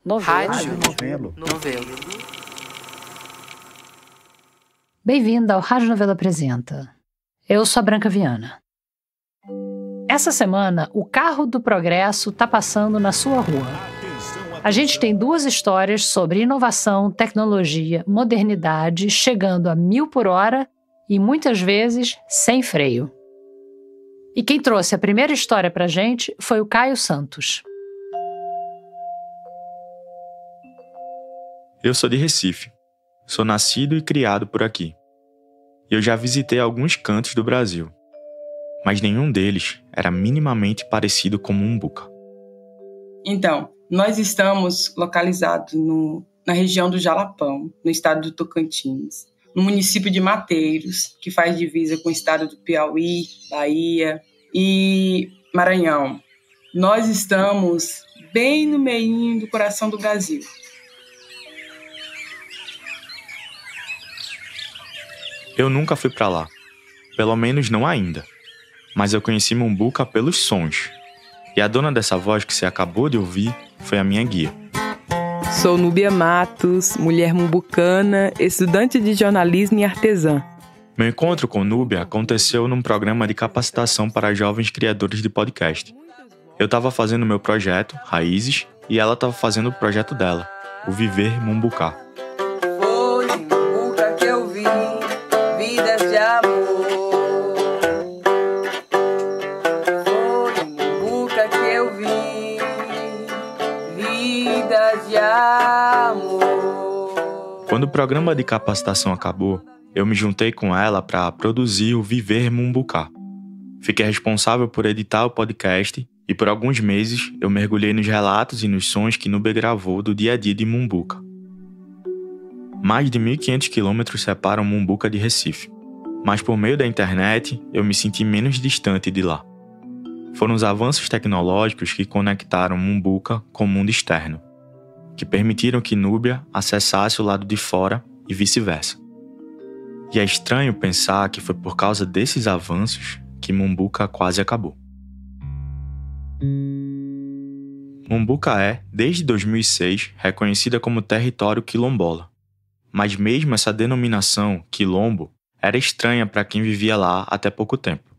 Rádio Novelo. Bem-vinda ao Rádio Novelo Apresenta. Eu sou a Branca Viana. Essa semana, o carro do progresso está passando na sua rua. A gente tem 2 histórias sobre inovação, tecnologia, modernidade, chegando a 1000 por hora e muitas vezes sem freio. E quem trouxe a primeira história pra gente foi o Caio Santos. Eu sou de Recife. Sou nascido e criado por aqui. Eu já visitei alguns cantos do Brasil, mas nenhum deles era minimamente parecido com Mumbuca. Então, nós estamos localizados na região do Jalapão, no estado do Tocantins, no município de Mateiros, que faz divisa com o estado do Piauí, Bahia e Maranhão. Nós estamos bem no meio do coração do Brasil. Eu nunca fui pra lá, pelo menos não ainda, mas eu conheci Mumbuca pelos sons. E a dona dessa voz que você acabou de ouvir foi a minha guia. Sou Núbia Matos, mulher mumbucana, estudante de jornalismo e artesã. Meu encontro com Núbia aconteceu num programa de capacitação para jovens criadores de podcast. Eu estava fazendo meu projeto, Raízes, e ela estava fazendo o projeto dela, o Viver Mumbucá. Foi em Mumbuca que eu vi vidas de amor. Foi em Mumbuca que eu vi vidas de amor. Quando o programa de capacitação acabou, eu me juntei com ela para produzir o Viver Mumbucá. Fiquei responsável por editar o podcast e por alguns meses eu mergulhei nos relatos e nos sons que Núbia gravou do dia a dia de Mumbuca. Mais de 1.500 quilômetros separam Mumbuca de Recife, mas por meio da internet eu me senti menos distante de lá. Foram os avanços tecnológicos que conectaram Mumbuca com o mundo externo, que permitiram que Núbia acessasse o lado de fora e vice-versa. E é estranho pensar que foi por causa desses avanços que Mumbuca quase acabou. Mumbuca é, desde 2006, reconhecida como território quilombola. Mas mesmo essa denominação, quilombo, era estranha para quem vivia lá até pouco tempo.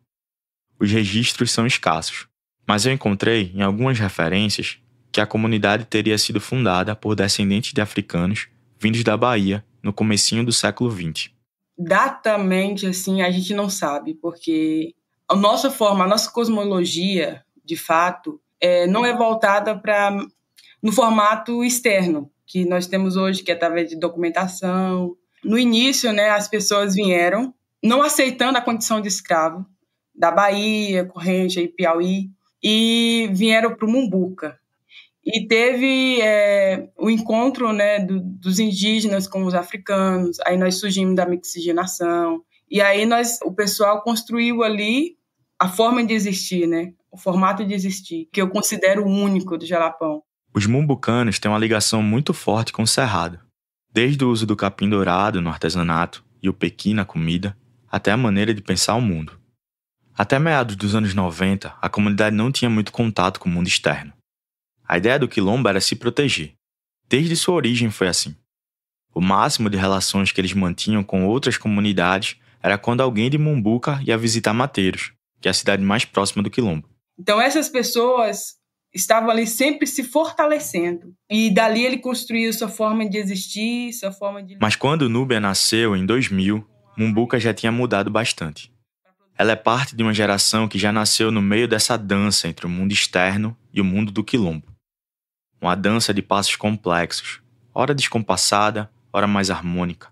Os registros são escassos, mas eu encontrei em algumas referências que a comunidade teria sido fundada por descendentes de africanos vindos da Bahia no comecinho do século XX. Datamente, assim, a gente não sabe, porque a nossa cosmologia, de fato, não é voltada no formato externo que nós temos hoje, que é através de documentação. No início, as pessoas vieram não aceitando a condição de escravo da Bahia, Corrente e Piauí, e vieram para o Mumbuca. E teve o encontro dos indígenas com os africanos, aí nós surgimos da mixigenação, e aí o pessoal construiu ali a forma de existir, o formato de existir, que eu considero único do Jalapão. Os mumbucanos têm uma ligação muito forte com o cerrado, desde o uso do capim dourado no artesanato e o pequi na comida, até a maneira de pensar o mundo. Até meados dos anos 90, a comunidade não tinha muito contato com o mundo externo. A ideia do quilombo era se proteger. Desde sua origem foi assim. O máximo de relações que eles mantinham com outras comunidades era quando alguém de Mumbuca ia visitar Mateiros, que é a cidade mais próxima do quilombo. Então essas pessoas estavam ali sempre se fortalecendo. E dali ele construiu sua forma de existir, sua forma de... Mas quando Núbia nasceu, em 2000, Mumbuca já tinha mudado bastante. Ela é parte de uma geração que já nasceu no meio dessa dança entre o mundo externo e o mundo do quilombo. Uma dança de passos complexos, ora descompassada, ora mais harmônica.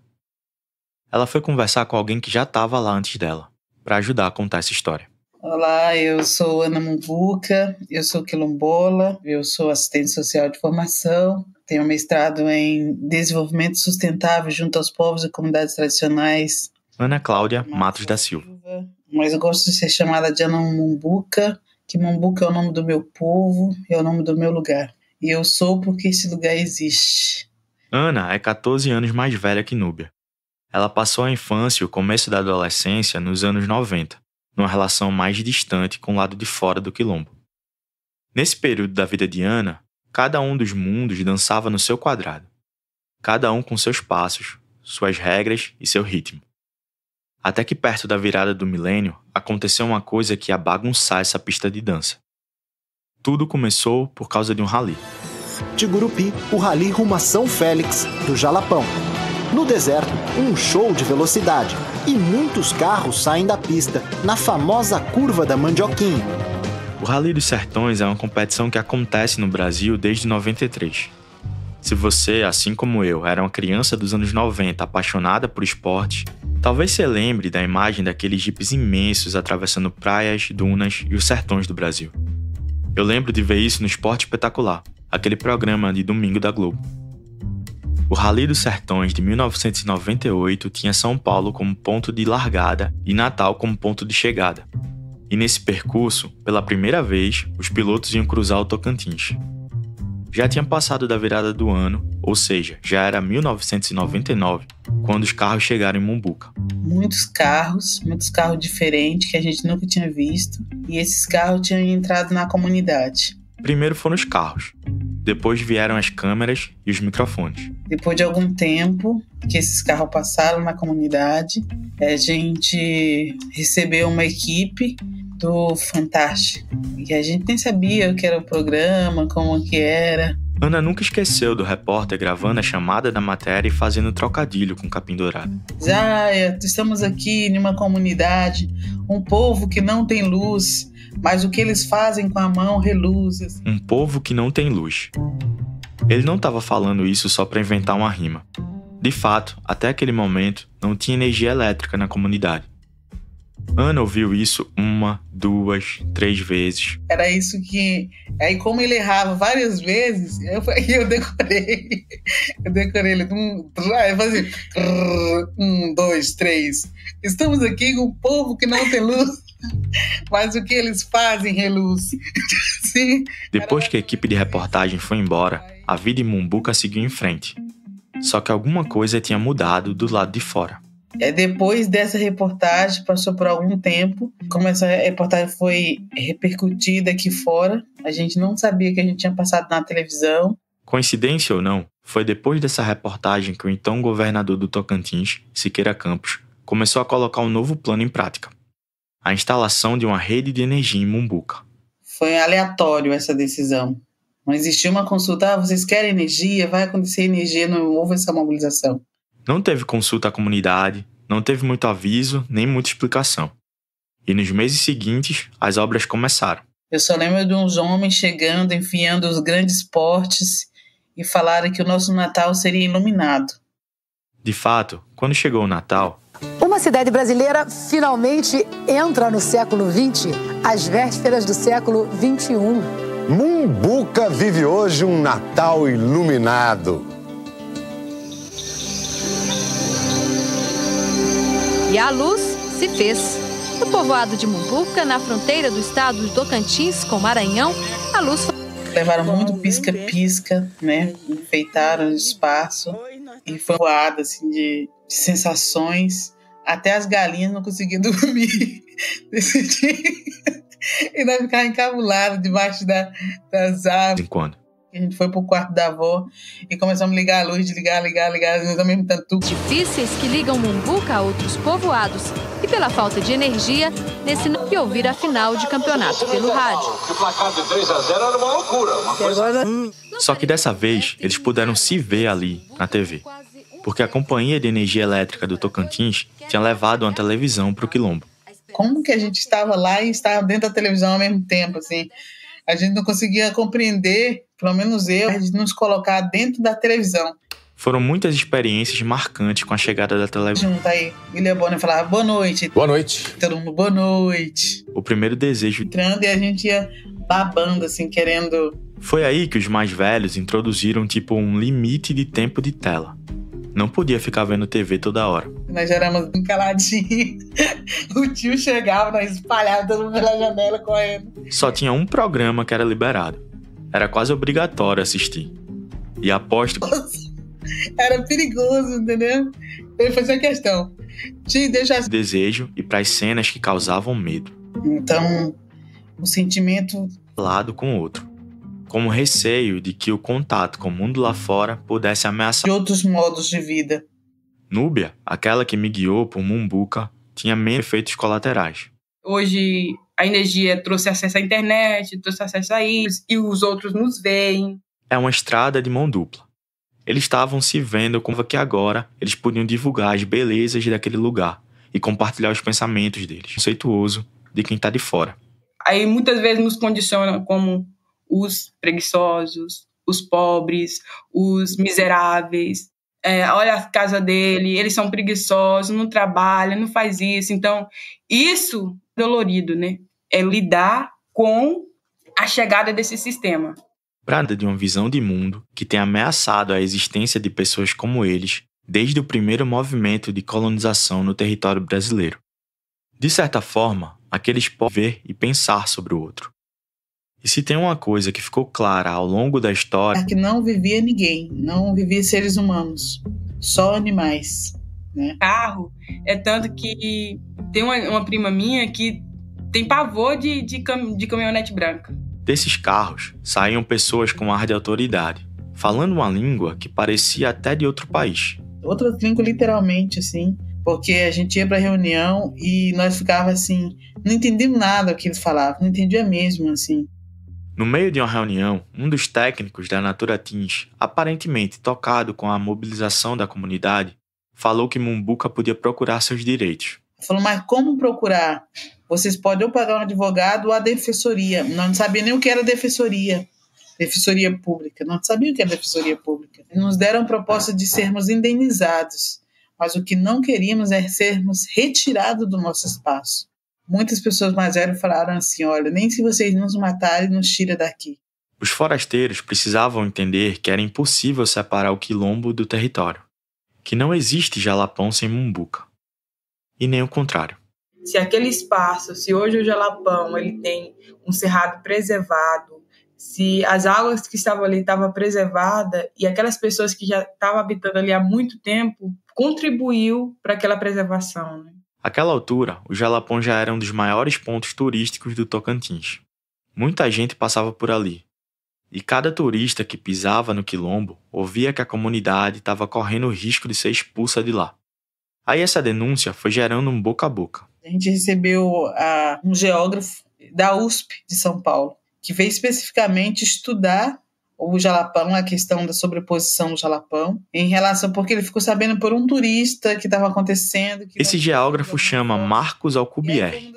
Ela foi conversar com alguém que já estava lá antes dela, para ajudar a contar essa história. Olá, eu sou Ana Mumbuca, eu sou quilombola, eu sou assistente social de formação, tenho mestrado em desenvolvimento sustentável junto aos povos e comunidades tradicionais. Ana Cláudia Matos da Silva. Mas eu gosto de ser chamada de Ana Mumbuca, que Mumbuca é o nome do meu povo, é o nome do meu lugar. E eu sou porque esse lugar existe. Ana é 14 anos mais velha que Núbia. Ela passou a infância e o começo da adolescência nos anos 90, numa relação mais distante com o lado de fora do quilombo. Nesse período da vida de Ana, Cada um dos mundos dançava no seu quadrado. Cada um com seus passos, suas regras e seu ritmo. Até que perto da virada do milênio, aconteceu uma coisa que ia bagunçar essa pista de dança. Tudo começou por causa de um rally. De Gurupi, o rally rumo a São Félix, do Jalapão. No deserto, um show de velocidade e muitos carros saem da pista, na famosa curva da Mandioquinha. O Rally dos Sertões é uma competição que acontece no Brasil desde 93. Se você, assim como eu, era uma criança dos anos 90 apaixonada por esportes, talvez você lembre da imagem daqueles jipes imensos atravessando praias, dunas e os sertões do Brasil. Eu lembro de ver isso no Esporte Espetacular, aquele programa de domingo da Globo. O Rally dos Sertões de 1998 tinha São Paulo como ponto de largada e Natal como ponto de chegada. E nesse percurso, pela primeira vez, os pilotos iam cruzar o Tocantins. Já tinha passado da virada do ano, ou seja, já era 1999, quando os carros chegaram em Mombuca. Muitos carros diferentes que a gente nunca tinha visto, e esses carros tinham entrado na comunidade. Primeiro foram os carros, depois vieram as câmeras e os microfones. Depois de algum tempo que esses carros passaram na comunidade, a gente recebeu uma equipe do Fantástico. E a gente nem sabia o que era o programa, como que era. Ana nunca esqueceu do repórter gravando a chamada da matéria e fazendo trocadilho com o capim dourado. Estamos aqui em uma comunidade, um povo que não tem luz, mas o que eles fazem com a mão reluz. Um povo que não tem luz. Ele não estava falando isso só para inventar uma rima. De fato, até aquele momento, não tinha energia elétrica na comunidade. Ana ouviu isso 1, 2, 3 vezes. Era isso que... Aí como ele errava várias vezes, eu decorei. Eu decorei ele. Eu fazia... 1, 2, 3. Estamos aqui com um povo que não tem luz, mas o que eles fazem reluz. Sim. Depois que a equipe de reportagem foi embora, a vida em Mombuca seguiu em frente. Só que alguma coisa tinha mudado do lado de fora. Depois dessa reportagem, passou por algum tempo, como essa reportagem foi repercutida aqui fora, a gente não sabia que a gente tinha passado na televisão. Coincidência ou não, foi depois dessa reportagem que o então governador do Tocantins, Siqueira Campos, começou a colocar um novo plano em prática. A instalação de uma rede de energia em Mombuca. Foi aleatório essa decisão. Não existia uma consulta, vocês querem energia, vai acontecer energia, não houve essa mobilização. Não teve consulta à comunidade, não teve muito aviso, nem muita explicação. E nos meses seguintes, as obras começaram. Eu só lembro de uns homens chegando, enfiando os grandes portes e falaram que o nosso Natal seria iluminado. De fato, quando chegou o Natal... Uma cidade brasileira finalmente entra no século XX, às vésperas do século XXI. Mombuca vive hoje um Natal iluminado. E a luz se fez. No povoado de Mombuca, na fronteira do estado do Tocantins com Maranhão, a luz foi... Levaram muito pisca-pisca, né? Enfeitaram o espaço e foi voada assim, de sensações. Até as galinhas não conseguiam dormir desse dia. E nós ficávamos encabulados debaixo das árvores. Quando? A gente foi pro quarto da avó e começamos a ligar a luz, ligar, ao mesmo tempo. Difíceis que ligam Mombuca a outros povoados e pela falta de energia, nesse não que ouvir a final de campeonato pelo rádio. O placar de 3-0 era uma loucura. Uma coisa... Só que dessa vez, eles puderam se ver ali, na TV. Porque a Companhia de Energia Elétrica do Tocantins tinha levado uma televisão pro quilombo. Como que a gente estava lá e estava dentro da televisão ao mesmo tempo, assim? A gente não conseguia compreender, pelo menos eu, a gente nos colocar dentro da televisão. Foram muitas experiências marcantes com a chegada da televisão. Junto aí, William Bonner falava boa noite. Boa noite. Todo mundo, boa noite. O primeiro desejo... Entrando e a gente ia babando, assim, querendo... Foi aí que os mais velhos introduziram, tipo, um limite de tempo de tela. Não podia ficar vendo TV toda hora. Nós já éramos caladinhos. O tio chegava, nós espalhávamos todo mundo pela janela correndo. Só tinha um programa que era liberado. Era quase obrigatório assistir. E aposto... Era perigoso, entendeu? Ele fazia questão. Tio, deixa... Desejo e para as cenas que causavam medo. Então, o sentimento... Lado com o outro. como receio de que o contato com o mundo lá fora pudesse ameaçar de outros modos de vida. Núbia, aquela que me guiou por Mumbuca, tinha menos efeitos colaterais. Hoje a energia trouxe acesso à internet, trouxe acesso a isso, e os outros nos veem. É uma estrada de mão dupla. Eles estavam se vendo como que agora eles podiam divulgar as belezas daquele lugar e compartilhar os pensamentos deles, conceituoso de quem está de fora. Aí muitas vezes nos condicionam como os preguiçosos, os pobres, os miseráveis. Olha a casa dele, eles são preguiçosos, não trabalham, não faz isso. Então, isso é dolorido, né? É lidar com a chegada desse sistema. Trata de uma visão de mundo que tem ameaçado a existência de pessoas como eles desde o primeiro movimento de colonização no território brasileiro. De certa forma, aqueles podem ver e pensar sobre o outro. E se tem uma coisa que ficou clara ao longo da história... é que não vivia ninguém, não vivia seres humanos, só animais, né? Carro é tanto que tem uma prima minha que tem pavor de caminhonete branca. Desses carros saíam pessoas com ar de autoridade, falando uma língua que parecia até de outro país. Outra língua literalmente, assim, porque a gente ia para reunião e nós ficava assim, não entendíamos nada do que eles falavam, não entendia mesmo, assim. No meio de uma reunião, um dos técnicos da Natura Teams, aparentemente tocado com a mobilização da comunidade, falou que Mumbuca podia procurar seus direitos. Falou, mas como procurar? Vocês podem ou pagar um advogado ou a defensoria. Nós não sabíamos nem o que era defensoria pública. Nós não sabíamos o que era defensoria pública. Nos deram a proposta de sermos indenizados, mas o que não queríamos é sermos retirados do nosso espaço. Muitas pessoas mais velhas falaram assim, olha, nem se vocês nos matarem, nos tira daqui. Os forasteiros precisavam entender que era impossível separar o quilombo do território, que não existe Jalapão sem Mumbuca. E nem o contrário. Se aquele espaço, se hoje o Jalapão ele tem um cerrado preservado, se as águas que estavam ali estavam preservadas e aquelas pessoas que já estavam habitando ali há muito tempo, contribuiu para aquela preservação, né? Àquela altura, o Jalapão já era um dos maiores pontos turísticos do Tocantins. Muita gente passava por ali. E cada turista que pisava no quilombo ouvia que a comunidade estava correndo o risco de ser expulsa de lá. Aí essa denúncia foi gerando um boca a boca. A gente recebeu um geógrafo da USP de São Paulo, que veio especificamente estudar o Jalapão, a questão da sobreposição do Jalapão, em relação, porque ele ficou sabendo por um turista que estava acontecendo. Esse geógrafo chama Marcos Alcubierre,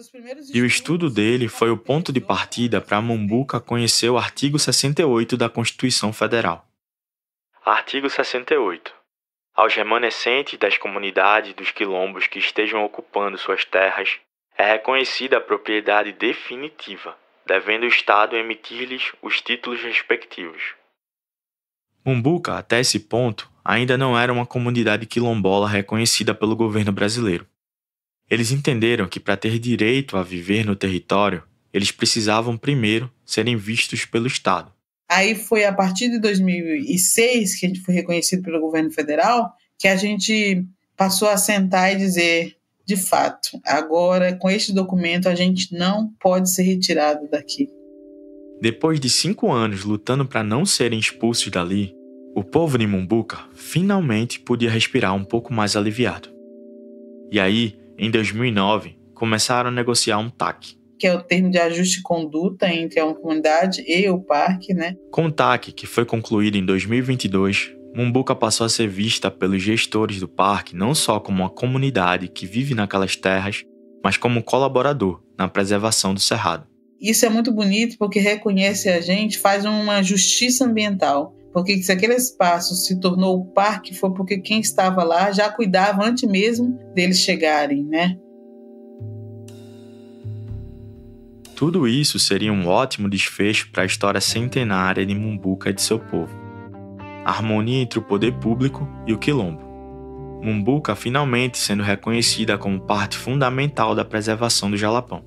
e o estudo dele foi o ponto de partida para Mumbuca conhecer o artigo 68 da Constituição Federal. Artigo 68. Aos remanescentes das comunidades dos quilombos que estejam ocupando suas terras, é reconhecida a propriedade definitiva, devendo o Estado emitir-lhes os títulos respectivos. Mumbuca, até esse ponto, ainda não era uma comunidade quilombola reconhecida pelo governo brasileiro. Eles entenderam que para ter direito a viver no território, eles precisavam primeiro serem vistos pelo Estado. Aí foi a partir de 2006, que a gente foi reconhecido pelo governo federal, que a gente passou a sentar e dizer, de fato, agora com este documento a gente não pode ser retirado daqui. Depois de 5 anos lutando para não serem expulsos dali, o povo de Mumbuca finalmente podia respirar um pouco mais aliviado. E aí, em 2009, começaram a negociar um TAC. Que é o termo de ajuste de conduta entre a comunidade e o parque, né? Com o TAC, que foi concluído em 2022, Mumbuca passou a ser vista pelos gestores do parque não só como uma comunidade que vive naquelas terras, mas como colaborador na preservação do cerrado. Isso é muito bonito porque reconhece a gente, faz uma justiça ambiental. Porque se aquele espaço se tornou o parque, foi porque quem estava lá já cuidava antes mesmo deles chegarem, né? Tudo isso seria um ótimo desfecho para a história centenária de Mumbuca e de seu povo. A harmonia entre o poder público e o quilombo. Mumbuca finalmente sendo reconhecida como parte fundamental da preservação do Jalapão.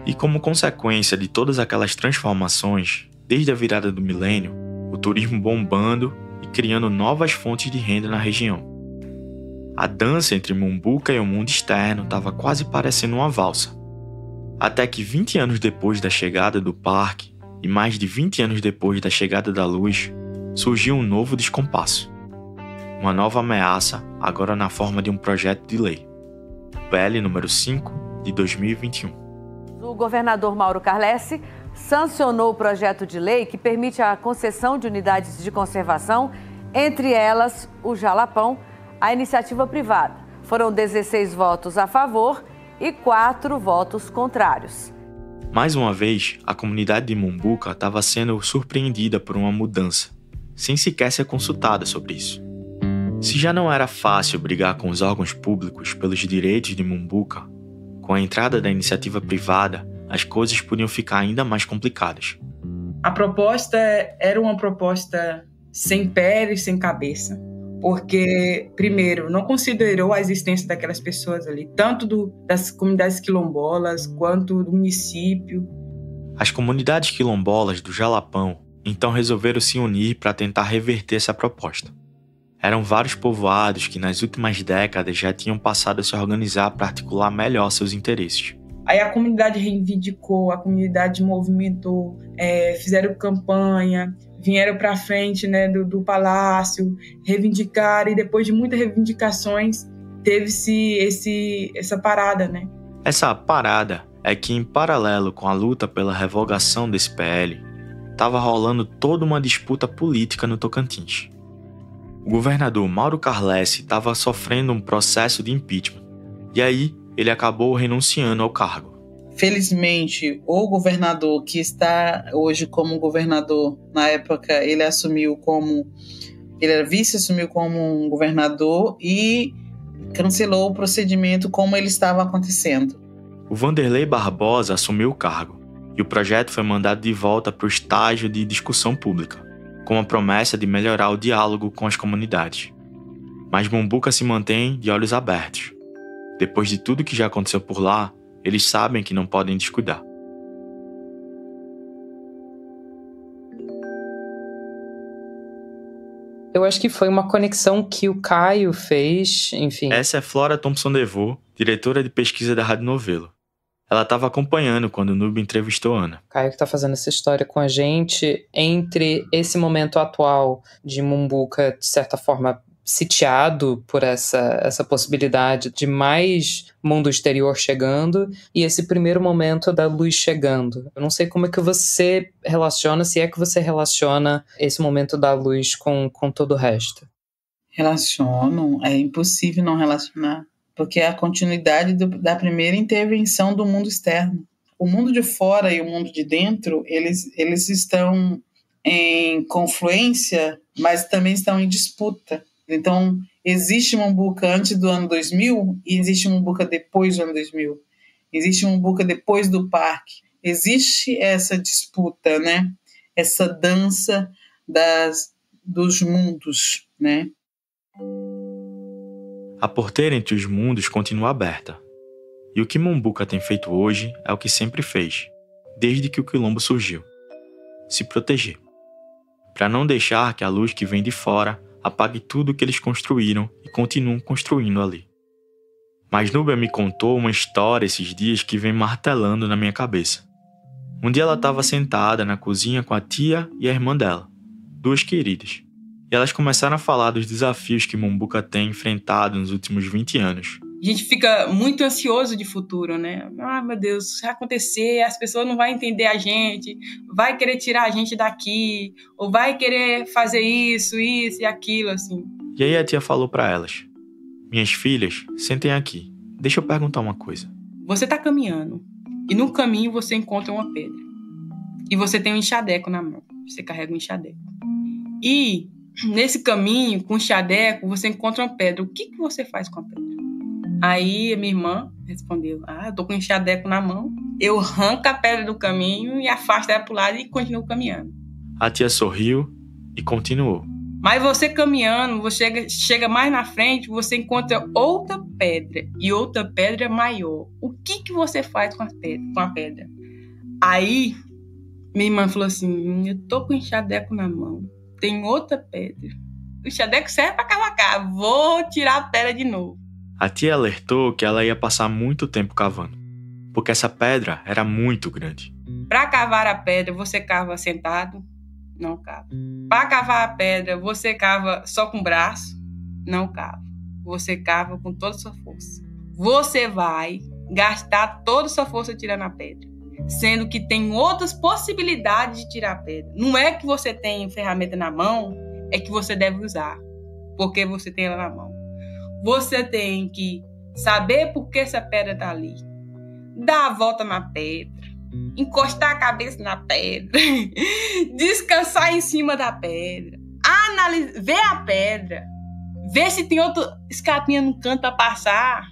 E como consequência de todas aquelas transformações, desde a virada do milênio, o turismo bombando e criando novas fontes de renda na região. A dança entre Mumbuca e o mundo externo estava quase parecendo uma valsa. Até que 20 anos depois da chegada do parque, E mais de 20 anos depois da chegada da luz, surgiu um novo descompasso. Uma nova ameaça, agora na forma de um projeto de lei. PL número 5 de 2021. O governador Mauro Carlessi sancionou o projeto de lei que permite a concessão de unidades de conservação, entre elas o Jalapão, à iniciativa privada. Foram 16 votos a favor e 4 votos contrários. Mais uma vez, a comunidade de Mumbuca estava sendo surpreendida por uma mudança, sem sequer ser consultada sobre isso. Se já não era fácil brigar com os órgãos públicos pelos direitos de Mumbuca, com a entrada da iniciativa privada, as coisas podiam ficar ainda mais complicadas. A proposta era uma proposta sem pé e sem cabeça, porque, primeiro, não considerou a existência daquelas pessoas ali, tanto das comunidades quilombolas quanto do município. As comunidades quilombolas do Jalapão então resolveram se unir para tentar reverter essa proposta. Eram vários povoados que nas últimas décadas já tinham passado a se organizar para articular melhor seus interesses. Aí a comunidade reivindicou, a comunidade movimentou, fizeram campanha, vieram para frente, né, do palácio, reivindicaram, e depois de muitas reivindicações, teve-se essa parada, né? Essa parada é que, em paralelo com a luta pela revogação desse PL, estava rolando toda uma disputa política no Tocantins. O governador Mauro Carlessi estava sofrendo um processo de impeachment, e aí ele acabou renunciando ao cargo. Felizmente, o governador que está hoje como governador, na época ele era vice, assumiu como um governador e cancelou o procedimento como ele estava acontecendo. O Vanderlei Barbosa assumiu o cargo e o projeto foi mandado de volta para o estágio de discussão pública, com a promessa de melhorar o diálogo com as comunidades. Mas Mumbuca se mantém de olhos abertos. Depois de tudo que já aconteceu por lá, eles sabem que não podem descuidar. Eu acho que foi uma conexão que o Caio fez, enfim. Essa é Flora Thompson Devô, diretora de pesquisa da Rádio Novelo. Ela estava acompanhando quando o Nube entrevistou Ana. Caio que está fazendo essa história com a gente entre esse momento atual de Mumbuca, de certa forma, sitiado por essa possibilidade de mais mundo exterior chegando e esse primeiro momento da luz chegando. Eu não sei como é que você relaciona, se é que você relaciona esse momento da luz com todo o resto. Relaciono, é impossível não relacionar, porque é a continuidade da primeira intervenção do mundo externo. O mundo de fora e o mundo de dentro, eles estão em confluência, mas também estão em disputa. Então, existe Mumbuca antes do ano 2000 e existe Mumbuca depois do ano 2000. Existe Mumbuca depois do parque. Existe essa disputa, né? Essa dança dos mundos, né? A porteira entre os mundos continua aberta. E o que Mumbuca tem feito hoje é o que sempre fez, desde que o quilombo surgiu. Se proteger. Para não deixar que a luz que vem de fora apague tudo que eles construíram e continuam construindo ali. Mas Núbia me contou uma história esses dias que vem martelando na minha cabeça. Um dia ela estava sentada na cozinha com a tia e a irmã dela, duas queridas, e elas começaram a falar dos desafios que Mumbuca tem enfrentado nos últimos 20 anos. A gente fica muito ansioso de futuro, né? Ah, meu Deus, se acontecer, as pessoas não vão entender a gente, vai querer tirar a gente daqui, ou vai querer fazer isso e aquilo, assim. E aí a tia falou para elas: minhas filhas, sentem aqui, deixa eu perguntar uma coisa. Você tá caminhando, e no caminho você encontra uma pedra. E você tem um enxadeco na mão, você carrega um enxadeco. E nesse caminho, com o enxadeco, você encontra uma pedra. O que você faz com a pedra? Aí a minha irmã respondeu: eu tô com um enxadeco na mão, eu arranco a pedra do caminho e afasto ela pro lado e continuo caminhando. A tia sorriu e continuou. Mas você caminhando, você chega mais na frente, você encontra outra pedra e outra pedra maior. O que você faz com a pedra? Aí minha irmã falou assim: eu tô com um enxadeco na mão, tem outra pedra. O enxadeco serve pra cavacar, vou tirar a pedra de novo. A tia alertou que ela ia passar muito tempo cavando, porque essa pedra era muito grande. Para cavar a pedra, você cava sentado? Não cava. Para cavar a pedra, você cava só com o braço? Não cava. Você cava com toda a sua força. Você vai gastar toda a sua força tirando a pedra, sendo que tem outras possibilidades de tirar a pedra. Não é que você tem ferramenta na mão, é que você deve usar, porque você tem ela na mão. Você tem que saber por que essa pedra está ali, dar a volta na pedra, encostar a cabeça na pedra, descansar em cima da pedra, ver a pedra, ver se tem outra escapinha no canto para passar,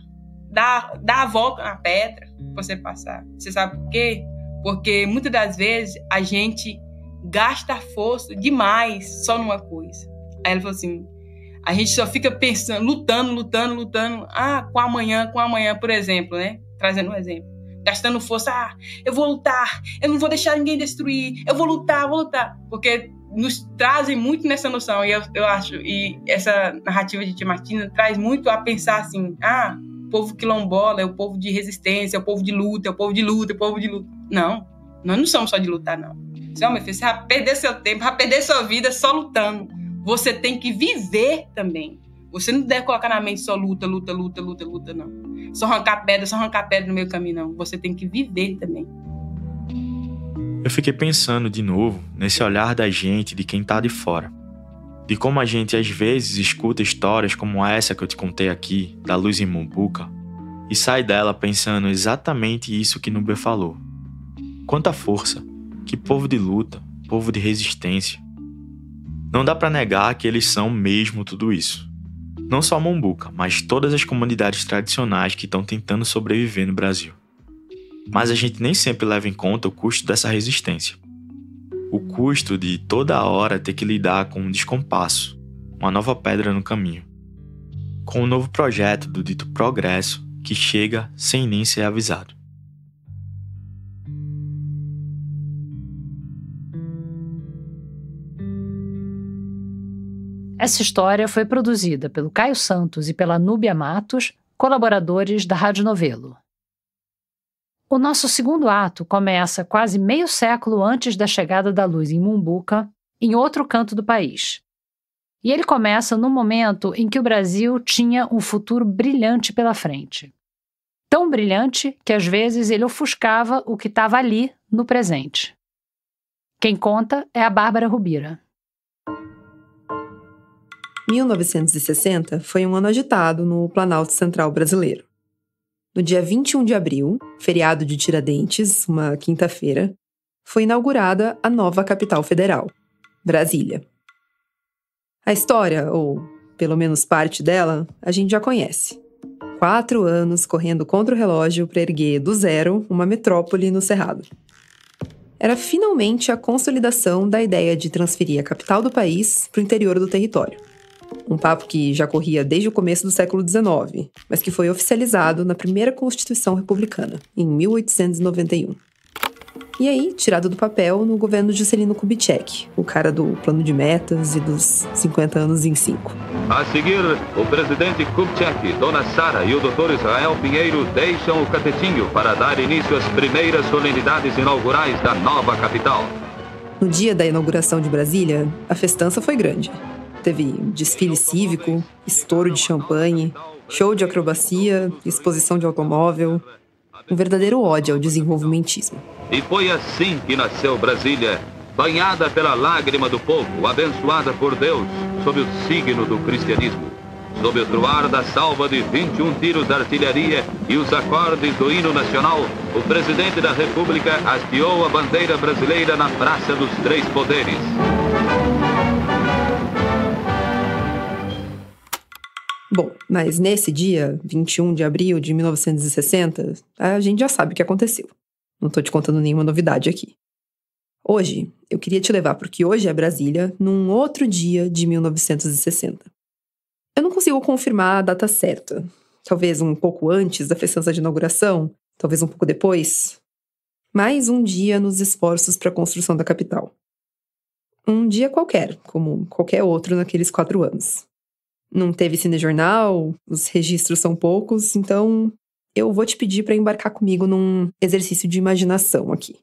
dar a volta na pedra para você passar. Você sabe por quê? Porque muitas das vezes a gente gasta força demais só numa coisa. Aí ela falou assim, a gente só fica pensando, lutando, com amanhã, por exemplo, né? Trazendo um exemplo. Gastando força, eu vou lutar, eu não vou deixar ninguém destruir, eu vou lutar. Porque nos trazem muito nessa noção, e eu acho, e essa narrativa de Tia Martina traz muito a pensar assim, o povo quilombola é o povo de resistência, é o povo de luta, é o povo de luta. Não, nós não somos só de lutar, não. Você vai perder seu tempo, vai perder sua vida só lutando. Você tem que viver também. Você não deve colocar na mente só luta, não. Só arrancar pedra no meio do caminho, não. Você tem que viver também. Eu fiquei pensando de novo nesse olhar da gente, de quem tá de fora. De como a gente às vezes escuta histórias como essa que eu te contei aqui, da Luz em Mumbuca, e sai dela pensando exatamente isso que Nubia falou. Quanta força, que povo de luta, povo de resistência. Não dá pra negar que eles são mesmo tudo isso. Não só a Mumbuca, mas todas as comunidades tradicionais que estão tentando sobreviver no Brasil. Mas a gente nem sempre leva em conta o custo dessa resistência. O custo de toda hora ter que lidar com um descompasso, uma nova pedra no caminho. Com um novo projeto do dito progresso que chega sem nem ser avisado. Essa história foi produzida pelo Caio Santos e pela Núbia Matos, colaboradores da Rádio Novelo. O nosso segundo ato começa quase meio século antes da chegada da luz em Mumbuca, em outro canto do país. E ele começa no momento em que o Brasil tinha um futuro brilhante pela frente. Tão brilhante que às vezes ele ofuscava o que estava ali no presente. Quem conta é a Bárbara Rubira. 1960 foi um ano agitado no Planalto Central brasileiro. No dia 21 de abril, feriado de Tiradentes, uma quinta-feira, foi inaugurada a nova capital federal, Brasília. A história, ou pelo menos parte dela, a gente já conhece. 4 anos correndo contra o relógio para erguer do zero uma metrópole no Cerrado. Era finalmente a consolidação da ideia de transferir a capital do país para o interior do território. Um papo que já corria desde o começo do século XIX, mas que foi oficializado na primeira Constituição Republicana, em 1891. E aí, tirado do papel no governo de Juscelino Kubitschek, o cara do plano de metas e dos 50 anos em 5. A seguir, o presidente Kubitschek, Dona Sara e o Dr. Israel Pinheiro deixam o catetinho para dar início às primeiras solenidades inaugurais da nova capital. No dia da inauguração de Brasília, a festança foi grande. Teve desfile cívico, estouro de champanhe, show de acrobacia, exposição de automóvel. Um verdadeiro ódio ao desenvolvimentismo. E foi assim que nasceu Brasília, banhada pela lágrima do povo, abençoada por Deus, sob o signo do cristianismo. Sob o troar da salva de 21 tiros de artilharia e os acordes do hino nacional, o presidente da República hasteou a bandeira brasileira na Praça dos Três Poderes. Bom, mas nesse dia, 21 de abril de 1960, a gente já sabe o que aconteceu. Não tô te contando nenhuma novidade aqui. Hoje, eu queria te levar porque hoje é Brasília, num outro dia de 1960. Eu não consigo confirmar a data certa. Talvez um pouco antes da festança de inauguração, talvez um pouco depois. Mais um dia nos esforços para a construção da capital. Um dia qualquer, como qualquer outro naqueles 4 anos. Não teve cinejornal, os registros são poucos, então eu vou te pedir para embarcar comigo num exercício de imaginação aqui.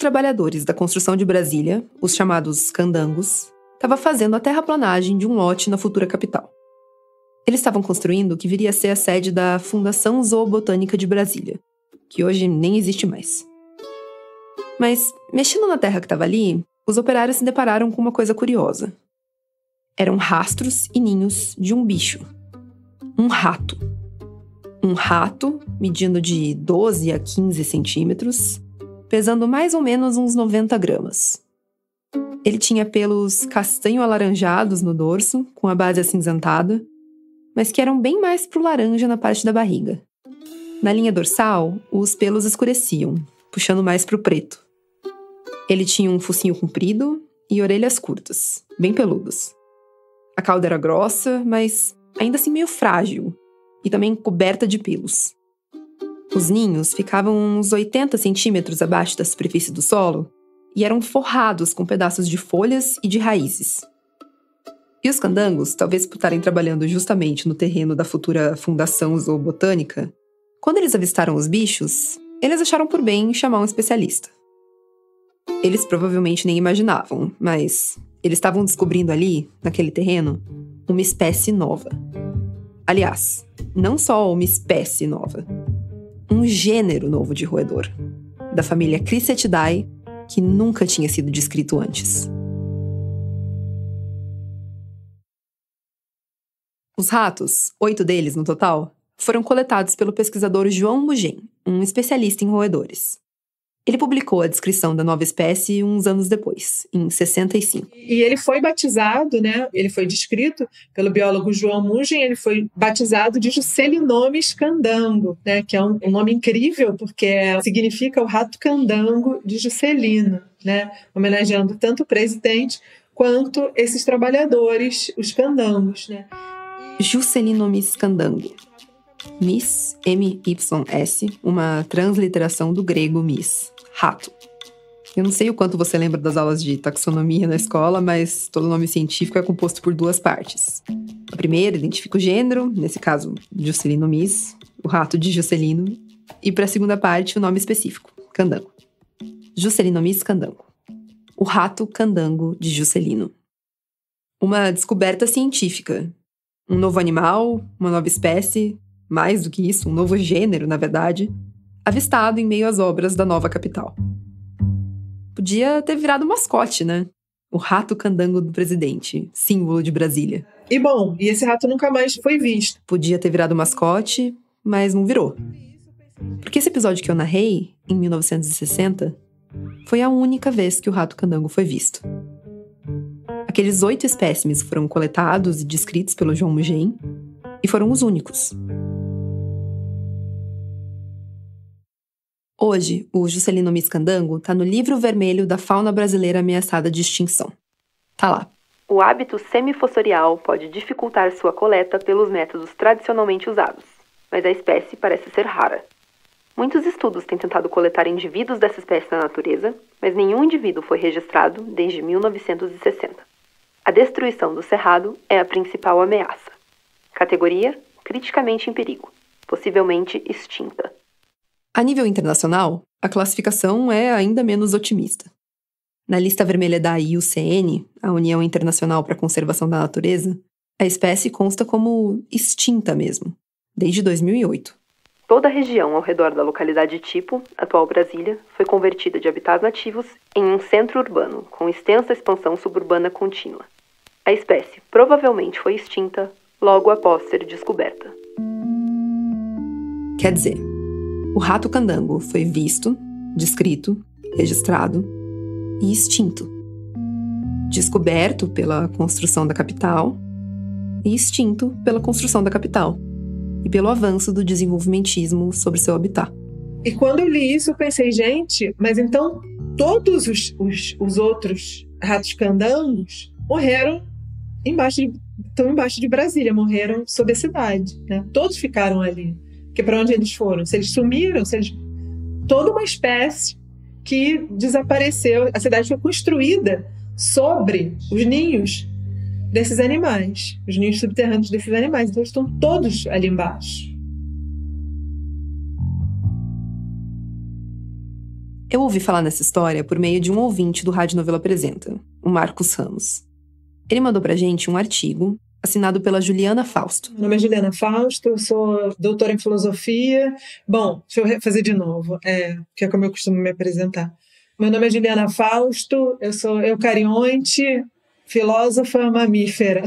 trabalhadores da construção de Brasília, os chamados candangos, estava fazendo a terraplanagem de um lote na futura capital. Eles estavam construindo o que viria a ser a sede da Fundação Zoobotânica de Brasília, que hoje nem existe mais. Mas, mexendo na terra que estava ali, os operários se depararam com uma coisa curiosa. Eram rastros e ninhos de um bicho. Um rato. Um rato, medindo de 12 a 15 centímetros, pesando mais ou menos uns 90 gramas. Ele tinha pelos castanho-alaranjados no dorso, com a base acinzentada, mas que eram bem mais pro laranja na parte da barriga. Na linha dorsal, os pelos escureciam, puxando mais pro preto. Ele tinha um focinho comprido e orelhas curtas, bem peludas. A cauda era grossa, mas ainda assim meio frágil, e também coberta de pelos. Os ninhos ficavam uns 80 centímetros abaixo da superfície do solo e eram forrados com pedaços de folhas e de raízes. E os candangos, talvez por estarem trabalhando justamente no terreno da futura Fundação Zoobotânica, quando eles avistaram os bichos, eles acharam por bem chamar um especialista. Eles provavelmente nem imaginavam, mas eles estavam descobrindo ali, naquele terreno, uma espécie nova. Aliás, não só uma espécie nova, um gênero novo de roedor, da família Chrysetidae, que nunca tinha sido descrito antes. Os ratos, 8 deles no total, foram coletados pelo pesquisador João Mugem, um especialista em roedores. Ele publicou a descrição da nova espécie uns anos depois, em 65. E ele foi batizado, né? Ele foi descrito pelo biólogo João Mugem, ele foi batizado de Juscelinomes candango, né? Que é um nome incrível, porque significa o rato candango de Juscelino, né? Homenageando tanto o presidente quanto esses trabalhadores, os candangos, né? Juscelinomes candango. Mis, M-Y-S, uma transliteração do grego mis, rato. Eu não sei o quanto você lembra das aulas de taxonomia na escola, mas todo nome científico é composto por 2 partes. A primeira identifica o gênero, nesse caso, Juscelinomis, o rato de Juscelino, e para a segunda parte, o nome específico, candango. Juscelinomis candango. O rato candango de Juscelino. Uma descoberta científica. Um novo animal, uma nova espécie, mais do que isso, um novo gênero, na verdade, avistado em meio às obras da nova capital. Podia ter virado mascote, né? O rato candango do presidente, símbolo de Brasília. E esse rato nunca mais foi visto. Podia ter virado mascote, mas não virou. Porque esse episódio que eu narrei, em 1960, foi a única vez que o rato candango foi visto. Aqueles 8 espécimes foram coletados e descritos pelo João Mugem, e foram os únicos. Hoje, o Juscelinomis candango está no livro vermelho da fauna brasileira ameaçada de extinção. Tá lá. O hábito semifossorial pode dificultar sua coleta pelos métodos tradicionalmente usados, mas a espécie parece ser rara. Muitos estudos têm tentado coletar indivíduos dessa espécie na natureza, mas nenhum indivíduo foi registrado desde 1960. A destruição do cerrado é a principal ameaça. Categoria: criticamente em perigo, possivelmente extinta. A nível internacional, a classificação é ainda menos otimista. Na lista vermelha da IUCN, a União Internacional para a Conservação da Natureza, a espécie consta como extinta mesmo, desde 2008. Toda a região ao redor da localidade tipo, atual Brasília, foi convertida de habitats nativos em um centro urbano, com extensa expansão suburbana contínua. A espécie provavelmente foi extinta logo após ser descoberta. Quer dizer, o rato candango foi visto, descrito, registrado e extinto. Descoberto pela construção da capital e extinto pela construção da capital e pelo avanço do desenvolvimentismo sobre seu habitat. E quando eu li isso, eu pensei, gente, mas então todos os outros ratos candangos morreram estão embaixo de Brasília, morreram sob a cidade, né? Todos ficaram ali. Porque para onde eles foram? Se eles sumiram, toda uma espécie que desapareceu. A cidade foi construída sobre os ninhos desses animais, os ninhos subterrâneos desses animais. Então, eles estão todos ali embaixo. Eu ouvi falar nessa história por meio de um ouvinte do Rádio Novela Apresenta, o Marcos Ramos. Ele mandou pra gente um artigo assinado pela Juliana Fausto. Meu nome é Juliana Fausto, eu sou doutora em filosofia. Bom, deixa eu fazer de novo, que é como eu costumo me apresentar. Meu nome é Juliana Fausto, eu sou eucarionte, filósofa mamífera.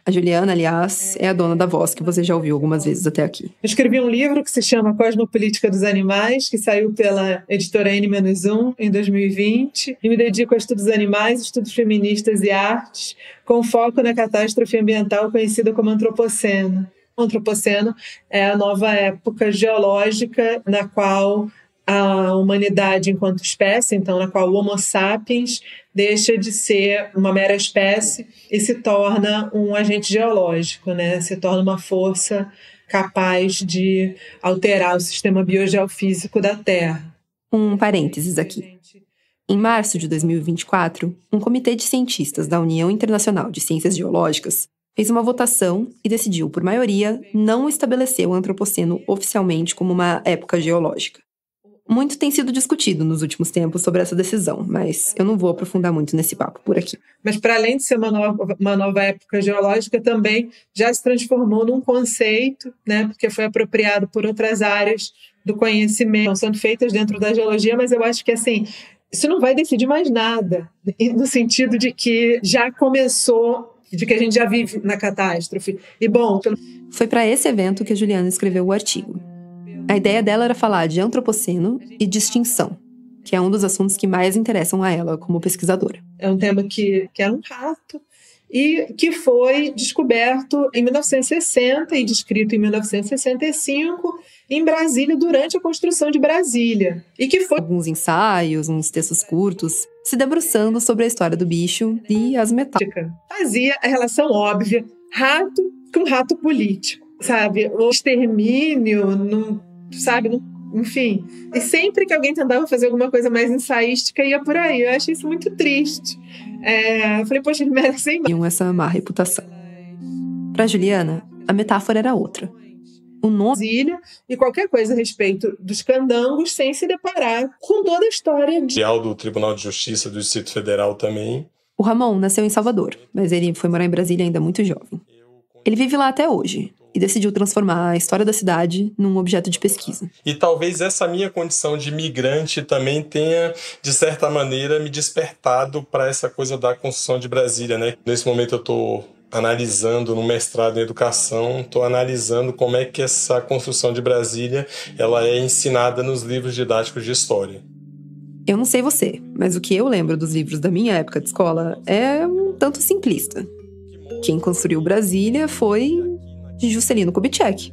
A Juliana, aliás, é a dona da voz que você já ouviu algumas vezes até aqui. Eu escrevi um livro que se chama Cosmopolítica dos Animais, que saiu pela editora N-1 em 2020, e me dedico a estudos animais, estudos feministas e artes, com foco na catástrofe ambiental conhecida como antropoceno. O antropoceno é a nova época geológica na qual a humanidade enquanto espécie, então na qual o Homo sapiens deixa de ser uma mera espécie e se torna um agente geológico, né? Se torna uma força capaz de alterar o sistema biogeofísico da Terra. Um parênteses aqui. Em março de 2024, um comitê de cientistas da União Internacional de Ciências Geológicas fez uma votação e decidiu, por maioria, não estabelecer o antropoceno oficialmente como uma época geológica. Muito tem sido discutido nos últimos tempos sobre essa decisão, mas eu não vou aprofundar muito nesse papo por aqui. Mas, para além de ser uma nova época geológica, também já se transformou num conceito, né, porque foi apropriado por outras áreas do conhecimento, sendo feitas dentro da geologia, mas eu acho que, assim, isso não vai decidir mais nada, no sentido de que já começou, de que a gente já vive na catástrofe. E, bom... Foi para esse evento que a Juliana escreveu o artigo. A ideia dela era falar de antropoceno e de extinção, que é um dos assuntos que mais interessam a ela como pesquisadora. É um tema que era um rato e que foi descoberto em 1960 e descrito em 1965 em Brasília, durante a construção de Brasília. E que foi... Alguns ensaios, uns textos curtos, se debruçando sobre a história do bicho e as metáforas. Fazia a relação óbvia, rato com rato político, sabe? O extermínio, enfim. E sempre que alguém tentava fazer alguma coisa mais ensaística, ia por aí. Eu achei isso muito triste. Eu falei, poxa, eles merecem mais. Essa má reputação. Para Juliana, a metáfora era outra. O nome... Brasília e qualquer coisa a respeito dos candangos sem se deparar com toda a história do Tribunal de Justiça do Distrito Federal também. O Ramon nasceu em Salvador, mas ele foi morar em Brasília ainda muito jovem. Ele vive lá até hoje e decidiu transformar a história da cidade num objeto de pesquisa. E talvez essa minha condição de migrante também tenha, de certa maneira, me despertado para essa coisa da construção de Brasília, né? Nesse momento eu estou analisando, no mestrado em educação, estou analisando como é que essa construção de Brasília ela é ensinada nos livros didáticos de história. Eu não sei você, mas o que eu lembro dos livros da minha época de escola é um tanto simplista. Quem construiu Brasília foi Juscelino Kubitschek.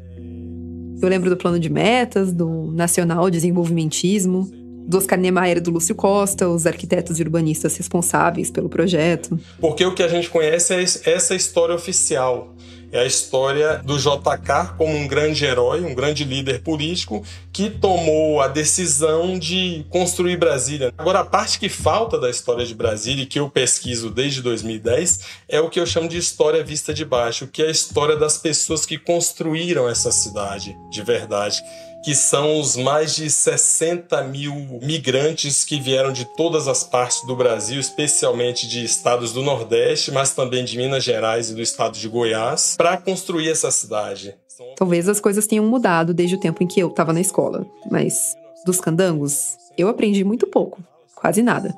Eu lembro do plano de metas, do nacional desenvolvimentismo, do Oscar Niemeyer e do Lúcio Costa, os arquitetos e urbanistas responsáveis pelo projeto. Porque o que a gente conhece é essa história oficial. É a história do JK como um grande herói, um grande líder político que tomou a decisão de construir Brasília. Agora, a parte que falta da história de Brasília, e que eu pesquiso desde 2010, é o que eu chamo de história vista de baixo, que é a história das pessoas que construíram essa cidade de verdade, que são os mais de 60 mil migrantes que vieram de todas as partes do Brasil, especialmente de estados do Nordeste, mas também de Minas Gerais e do estado de Goiás, para construir essa cidade. Talvez as coisas tenham mudado desde o tempo em que eu estava na escola, mas dos candangos eu aprendi muito pouco, quase nada.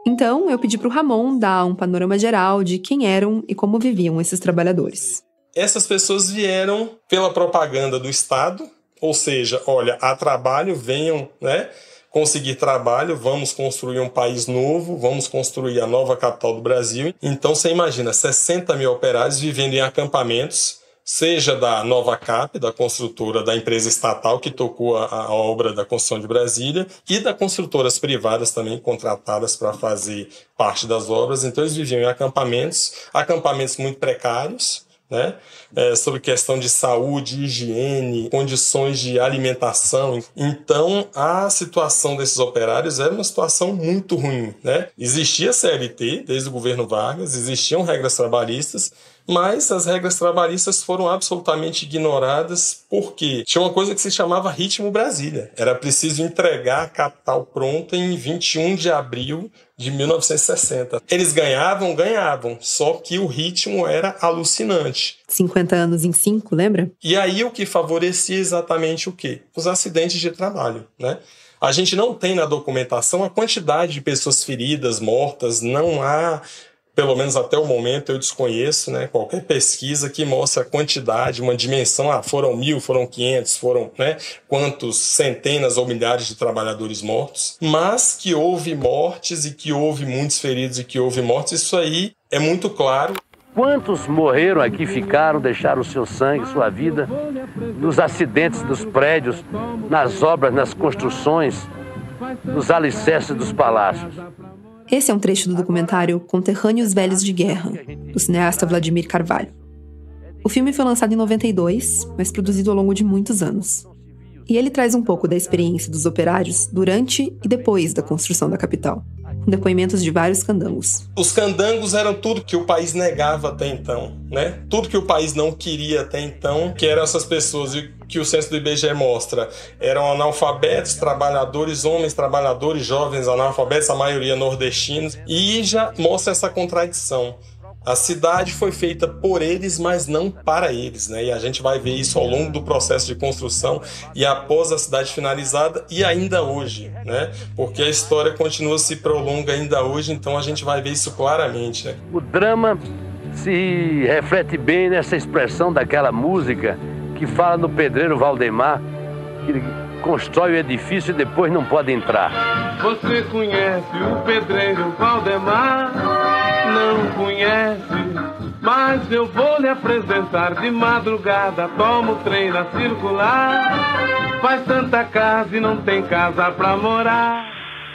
Então eu pedi para o Ramon dar um panorama geral de quem eram e como viviam esses trabalhadores. Essas pessoas vieram pela propaganda do Estado, ou seja, olha, há trabalho, venham, né, conseguir trabalho, vamos construir um país novo, vamos construir a nova capital do Brasil. Então você imagina, 60 mil operários vivendo em acampamentos, seja da Nova Cap, da construtora da empresa estatal que tocou a obra da construção de Brasília, e das construtoras privadas também contratadas para fazer parte das obras. Então eles viviam em acampamentos muito precários, né? Sobre questão de saúde, higiene, condições de alimentação. Então, a situação desses operários era uma situação muito ruim, né? Existia CLT desde o governo Vargas, existiam regras trabalhistas, mas as regras trabalhistas foram absolutamente ignoradas porque tinha uma coisa que se chamava Ritmo Brasília. Era preciso entregar a capital pronta em 21 de abril de 1960. Eles ganhavam, só que o ritmo era alucinante. 50 anos em 5, lembra? E aí o que favorecia exatamente o quê? Os acidentes de trabalho, né? A gente não tem na documentação a quantidade de pessoas feridas, mortas, não há... Pelo menos até o momento eu desconheço, né, qualquer pesquisa que mostre a quantidade, uma dimensão, foram 1.000, foram 500, foram, né, quantos centenas ou milhares de trabalhadores mortos, mas que houve mortes e que houve muitos feridos e que houve mortes, isso aí é muito claro. Quantos morreram aqui, ficaram, deixaram o seu sangue, sua vida, nos acidentes dos prédios, nas obras, nas construções, nos alicerces dos palácios. Esse é um trecho do documentário Conterrâneos Velhos de Guerra, do cineasta Vladimir Carvalho. O filme foi lançado em 92, mas produzido ao longo de muitos anos. E ele traz um pouco da experiência dos operários durante e depois da construção da capital, com depoimentos de vários candangos. Os candangos eram tudo que o país negava até então, né? Tudo que o país não queria até então, que eram essas pessoas, e que o censo do IBGE mostra, eram analfabetos, trabalhadores, homens trabalhadores, jovens analfabetos, a maioria nordestinos, e já mostra essa contradição. A cidade foi feita por eles, mas não para eles, né? E a gente vai ver isso ao longo do processo de construção e após a cidade finalizada e ainda hoje, né? Porque a história continua, se prolonga ainda hoje, então a gente vai ver isso claramente, né? O drama se reflete bem nessa expressão daquela música que fala no pedreiro Valdemar, que ele constrói o edifício e depois não pode entrar. Você conhece o pedreiro Valdemar? Não conhece, mas eu vou lhe apresentar. De madrugada toma o trem na circular, faz tanta casa e não tem casa pra morar.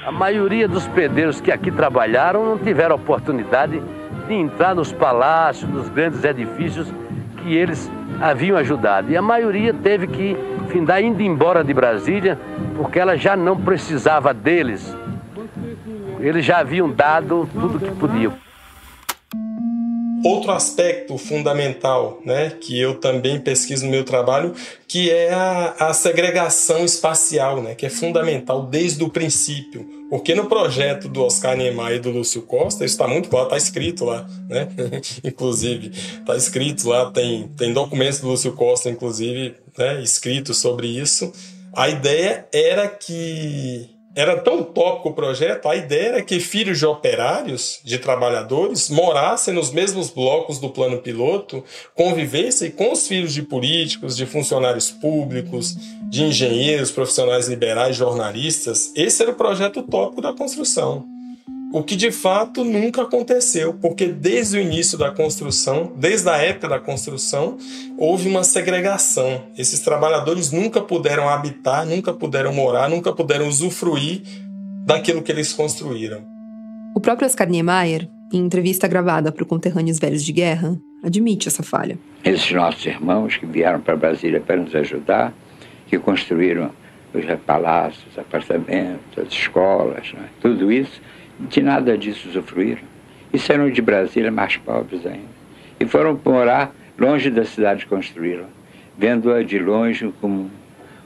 A maioria dos pedreiros que aqui trabalharam não tiveram oportunidade de entrar nos palácios, nos grandes edifícios que eles haviam ajudado. E a maioria teve que findar indo embora de Brasília porque ela já não precisava deles. Eles já haviam dado tudo o que podiam. Outro aspecto fundamental, né, que eu também pesquiso no meu trabalho, que é a segregação espacial, né, que é fundamental desde o princípio. Porque no projeto do Oscar Niemeyer e do Lúcio Costa, isso está muito claro, está escrito lá, né? Inclusive, está escrito lá, tem documentos do Lúcio Costa, inclusive, né, escritos sobre isso. A ideia era que... Era tão utópico o projeto, a ideia era que filhos de operários, de trabalhadores, morassem nos mesmos blocos do plano piloto, convivessem com os filhos de políticos, de funcionários públicos, de engenheiros, profissionais liberais, jornalistas. Esse era o projeto utópico da construção. O que de fato nunca aconteceu, porque desde o início da construção, desde a época da construção, houve uma segregação. Esses trabalhadores nunca puderam habitar, nunca puderam morar, nunca puderam usufruir daquilo que eles construíram. O próprio Oscar Niemeyer, em entrevista gravada para o Conterrâneos Velhos de Guerra, admite essa falha. Esses nossos irmãos que vieram para Brasília para nos ajudar, que construíram os palácios, apartamentos, as escolas, né? Tudo isso, de nada disso usufruíram. E saíram de Brasília mais pobres ainda. E foram morar longe da cidade que construíram, vendo-a de longe como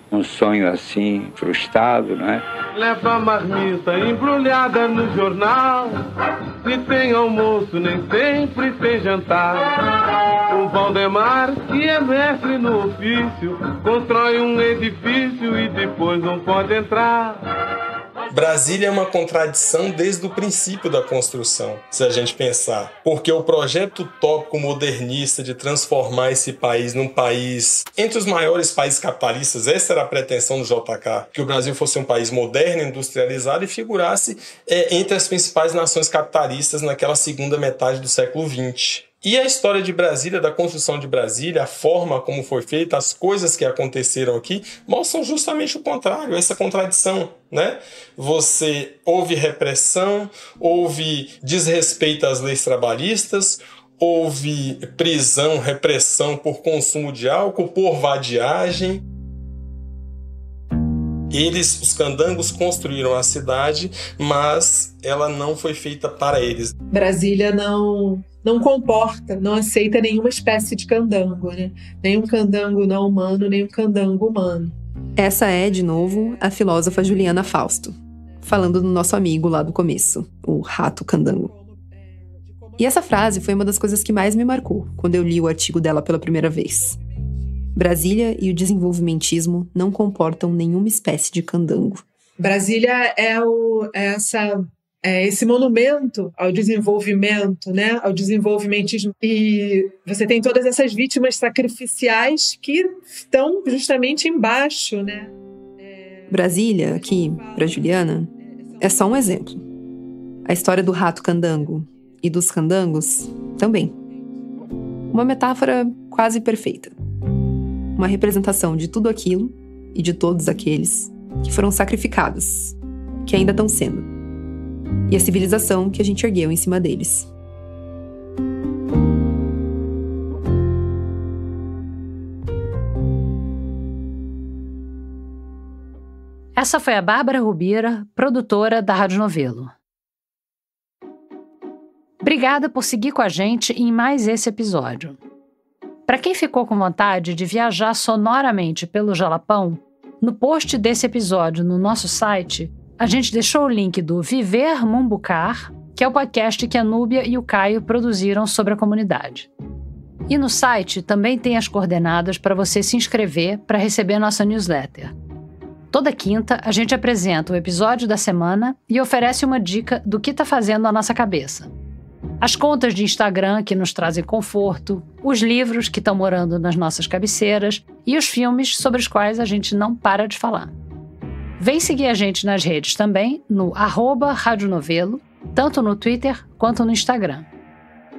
um sonho assim, frustrado, não é? Leva a marmita embrulhada no jornal, se tem almoço nem sempre tem jantar. O Valdemar, que é mestre no ofício, constrói um edifício e depois não pode entrar. Brasília é uma contradição desde o princípio da construção, se a gente pensar. Porque o projeto utópico modernista de transformar esse país num país entre os maiores países capitalistas, essa era a pretensão do JK, que o Brasil fosse um país moderno, industrializado e figurasse entre as principais nações capitalistas naquela segunda metade do século XX. E a história de Brasília, da construção de Brasília, a forma como foi feita, as coisas que aconteceram aqui, mostram justamente o contrário, essa contradição, né? Houve repressão, houve desrespeito às leis trabalhistas, houve prisão, repressão por consumo de álcool, por vadiagem. Os candangos construíram a cidade, mas ela não foi feita para eles. Brasília não comporta, não aceita nenhuma espécie de candango, né? Nenhum candango não humano, nenhum candango humano. Essa é, de novo, a filósofa Juliana Fausto, falando do nosso amigo lá do começo, o rato candango. E essa frase foi uma das coisas que mais me marcou quando eu li o artigo dela pela primeira vez. Brasília e o desenvolvimentismo não comportam nenhuma espécie de candango. Brasília é esse monumento ao desenvolvimento, né? Ao desenvolvimentismo. E você tem todas essas vítimas sacrificiais que estão justamente embaixo, né? Brasília, aqui, para Juliana, é só um exemplo. A história do rato candango e dos candangos também. Uma metáfora quase perfeita. Uma representação de tudo aquilo e de todos aqueles que foram sacrificados, que ainda estão sendo. E a civilização que a gente ergueu em cima deles. Essa foi a Bárbara Rubira, produtora da Rádio Novelo. Obrigada por seguir com a gente em mais esse episódio. Para quem ficou com vontade de viajar sonoramente pelo Jalapão, no post desse episódio no nosso site, a gente deixou o link do Viver Mumbucar, que é o podcast que a Núbia e o Caio produziram sobre a comunidade. E no site também tem as coordenadas para você se inscrever para receber nossa newsletter. Toda quinta, a gente apresenta o episódio da semana e oferece uma dica do que está fazendo a nossa cabeça. As contas de Instagram que nos trazem conforto, os livros que estão morando nas nossas cabeceiras e os filmes sobre os quais a gente não para de falar. Vem seguir a gente nas redes também, no @radionovelo, tanto no Twitter quanto no Instagram.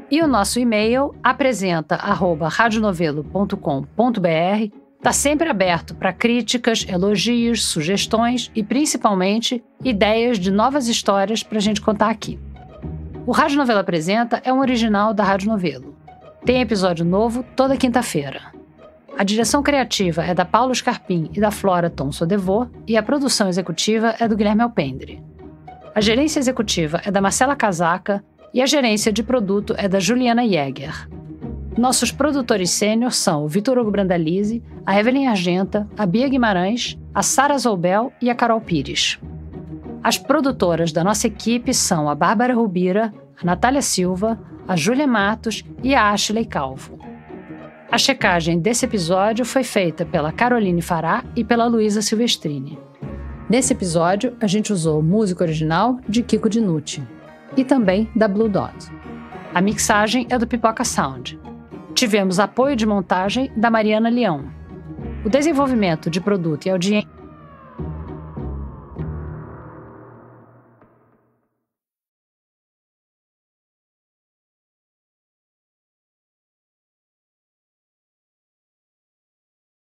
E o nosso e-mail, apresenta@radionovelo.com.br, está sempre aberto para críticas, elogios, sugestões e, principalmente, ideias de novas histórias para a gente contar aqui. O Rádio Novelo Apresenta é um original da Rádio Novelo. Tem episódio novo toda quinta-feira. A direção criativa é da Paulo Scarpim e da Flora Tonsodevô e a produção executiva é do Guilherme Alpendre. A gerência executiva é da Marcela Casaca e a gerência de produto é da Juliana Jäger. Nossos produtores sênior são o Vitor Hugo Brandalize, a Evelyn Argenta, a Bia Guimarães, a Sara Zoubel e a Carol Pires. As produtoras da nossa equipe são a Bárbara Rubira, a Natália Silva, a Júlia Matos e a Ashley Calvo. A checagem desse episódio foi feita pela Caroline Fará e pela Luísa Silvestrini. Nesse episódio, a gente usou música original de Kiko Dinucci e também da Blue Dot. A mixagem é do Pipoca Sound. Tivemos apoio de montagem da Mariana Leão. O desenvolvimento de produto e audiência